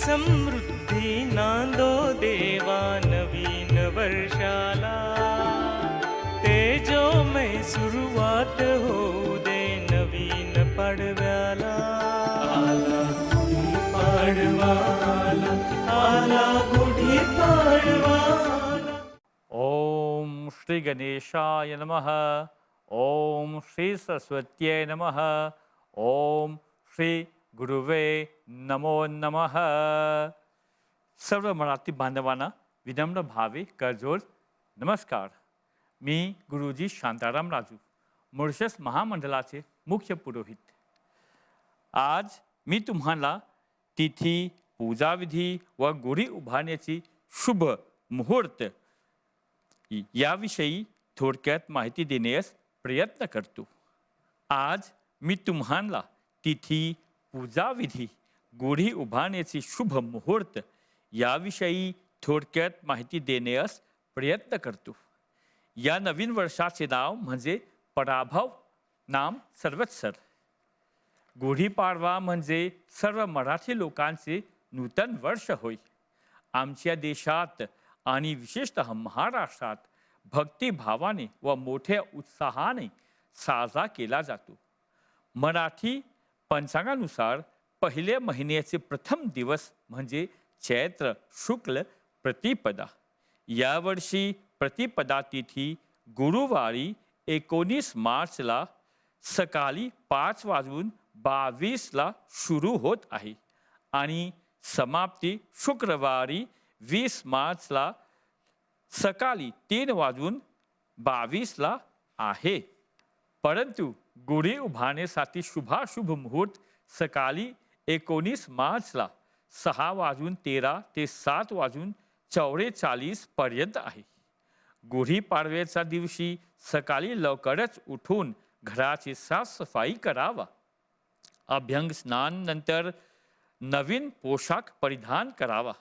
समृद्धी नांदो देवा नवीन वर्षाला, तेजोमय सुरुवात होऊ दे नवीन पाडव्याला. आला गुढी पाडवा, आला गुढी पाडवा. ओम श्री गणेशाय नमः. ओम श्री सरस्वत्यै नमः. ओम श्री गुरुवे नमो नमः. सर्व मराठी बांधवांना विनम्र भावे करजोड नमस्कार. मी गुरुजी शांताराम राजू, मॉरिशस महामंडळाचे मुख्य पुरोहित. आज मी तुम्हाला तिथी, पूजाविधी व गुढी उभारण्याची शुभ मुहूर्त याविषयी थोडक्यात माहिती देण्यास प्रयत्न करतो. आज मी तुम्हाला तिथी, पूजाविधी, गुढी उभारण्याची शुभ मुहूर्त याविषयी थोडक्यात माहिती देण्यास प्रयत्न करतो. या नवीन वर्षाचे नाव म्हणजे पराभव नाम संवत्सर. गुढीपाडवा म्हणजे सर्व मराठी लोकांचे नूतन वर्ष होय. आमच्या देशात आणि विशेषतः महाराष्ट्रात भक्तिभावाने व मोठ्या उत्साहाने साजरा केला जातो. मराठी पंचांगानुसार पहिल्या महिन्याचे प्रथम दिवस म्हणजे चैत्र शुक्ल प्रतिपदा. यावर्षी प्रतिपदा तिथी गुरुवारी 19 मार्चला सकाळी 5:22 सुरू होत आहे आणि समाप्ती शुक्रवारी 20 मार्चला सकाळी 3:22 आहे. परंतु गुढी उभारण्यासाठी शुभाशुभ मुहूर्त सकाळी 19 मार्चला 6:13 ते 7:44 पर्यंत आहे. गुढीपाडव्याच्या दिवशी सकाळी लवकरच उठून घराची साफसफाई करावा. अभ्यंग स्नान नंतर नवीन पोशाख परिधान करावा.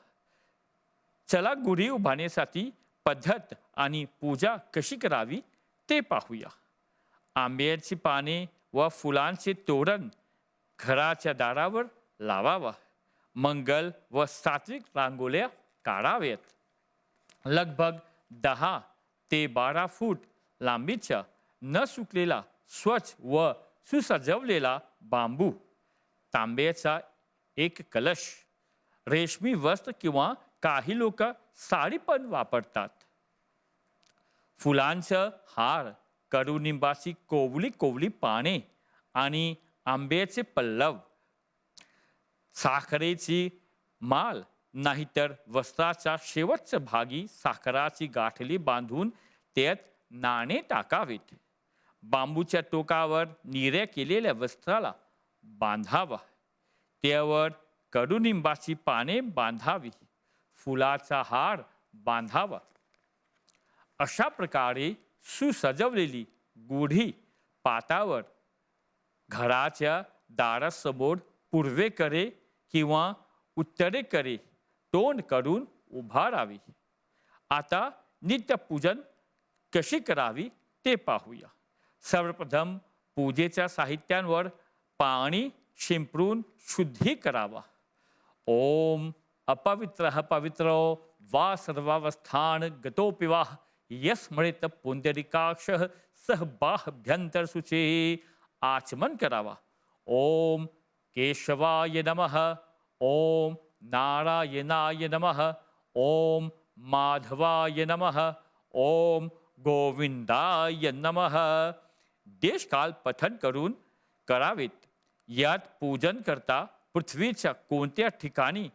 चला गुढी उभारण्यासाठी पद्धत आणि पूजा कशी करावी ते पाहूया. आंब्याची पाने व फुलांचे तोरण घराच्या दारावर लावावा. मंगल व सात्विक रांगोळ्या काढाव्यात. लगभग 10 ते 12 फूट लांबीचा न सुकलेला स्वच्छ व सुसजवलेला बांबू, तांब्याचा एक कलश, रेशमी वस्त्र किंवा काही लोक साडी पण वापरतात. फुलांचं हार, कडुनिंबाची कोवळी पाने आणि आंब्याचे पल्लव, साखरेची माळ नाहीतर वस्त्राच्या शेवटच्या भागी साखराची गाठली बांधून त्यात नाणे टाकावेत. बांबूच्या टोकावर निऱ्या केलेल्या वस्त्राला बांधावा. त्यावर कडुनिंबाची पाने बांधावी. फुलाचा हार बांधावा. अशा प्रकारे सुसजवलेली गुढी पाटावर घराच्या दारासमोर पूर्वेकडे किंवा उत्तरेकडे तोंड करून उभारावी. आता नित्यपूजन कशी करावी ते पाहूया. सर्वप्रथम पूजेच्या साहित्यांवर पाणी शिंपडून शुद्धी करावा. ओम अपवित्रः पवित्रो वा सर्वावस्थान गतोऽपि वा यस्मरेत पुंडरीकाक्षः सह बाह्यभ्यंतर शुचे आचमन करावा. ओम केशवाय नमः. ओम नारायणाय नमः. ओम माधवाय नमः. ओम गोविंदाय नमः. देशकाल पठन करून करावेत. यात पूजन करता पृथ्वीच्या कोणत्या ठिकाणी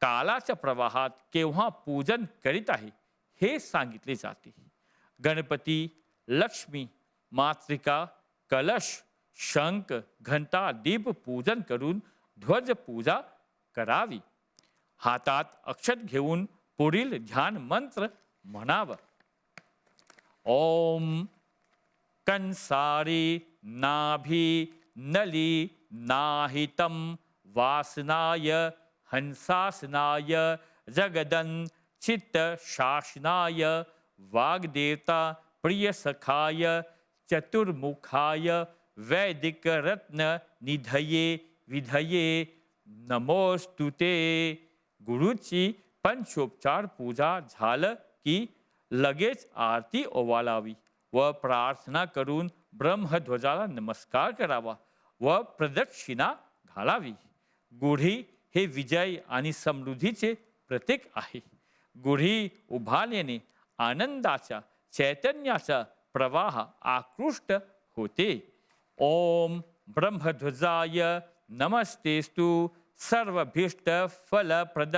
कालाच्या प्रवाहात केव्हा पूजन करीत आहे हे सांगितले जाते. गणपती, लक्ष्मी, मातृका, कलश, शंख, घंटा, दीप पूजन करून ध्वज पूजा करावी. हातात अक्षत घेऊन पुढील ध्यान मंत्र म्हणावा. ओम कंसारी नाभी नली नाहितम वासनाय हंसासनाय जगदन चित्त शासनाय वाग्देवता प्रिय सखाय चतुर्मुखाय वैदिक रत्न निधये विधये नमोस्तुते गुरुची पंचोपचार पूजा झालं की लगेच आरती ओवाळावी व प्रार्थना करून ब्रह्मध्वजाला नमस्कार करावा व प्रदक्षिणा घालावी. गुढी हे विजय आणि समृद्धीचे प्रतीक आहे. गुढी उभारल्याने आनंदाचा चैतन्याचा प्रवाह आकृष्ट होते. ओम ब्रह्मध्वजाय नमस्तेस्तु सर्वभीष्ट फलप्रद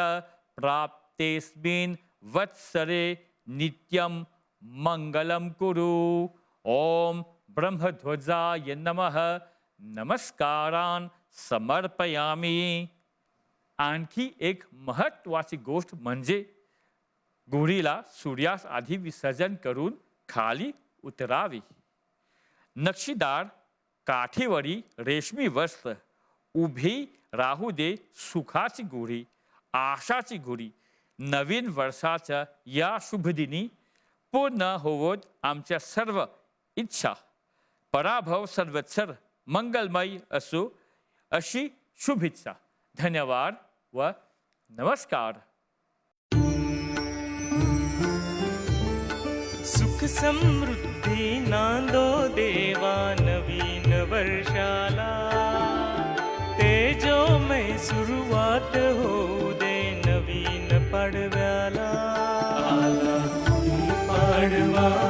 प्राप्तेस्मिन् वत्सरे नित्यं मंगलम कुरु. ओम ब्रह्मध्वजाय नमः. नमस्कारान् समर्पयामी. आणखी एक महत्वाची गोष्ट म्हणजे गुढीला सूर्यास आधी विसर्जन करून खाली उतरावी. नक्षीदार काठीवरी रेशमी वस्त्र उभी राहू दे सुखाची गुढी, आशाची गुढी. नवीन वर्षाच्या या शुभदिनी पूर्ण होवोत आमच्या सर्व इच्छा. पराभव सर्वत्सर मंगलमय असो अशी शुभेच्छा. धन्यवाद व नमस्कार. सुख समृद्धी नांदो देवा नवीन वर्षाला. तेजोमय सुरुवात होऊ दे नवीन पाडव्याला. आला गुढी पाडवा.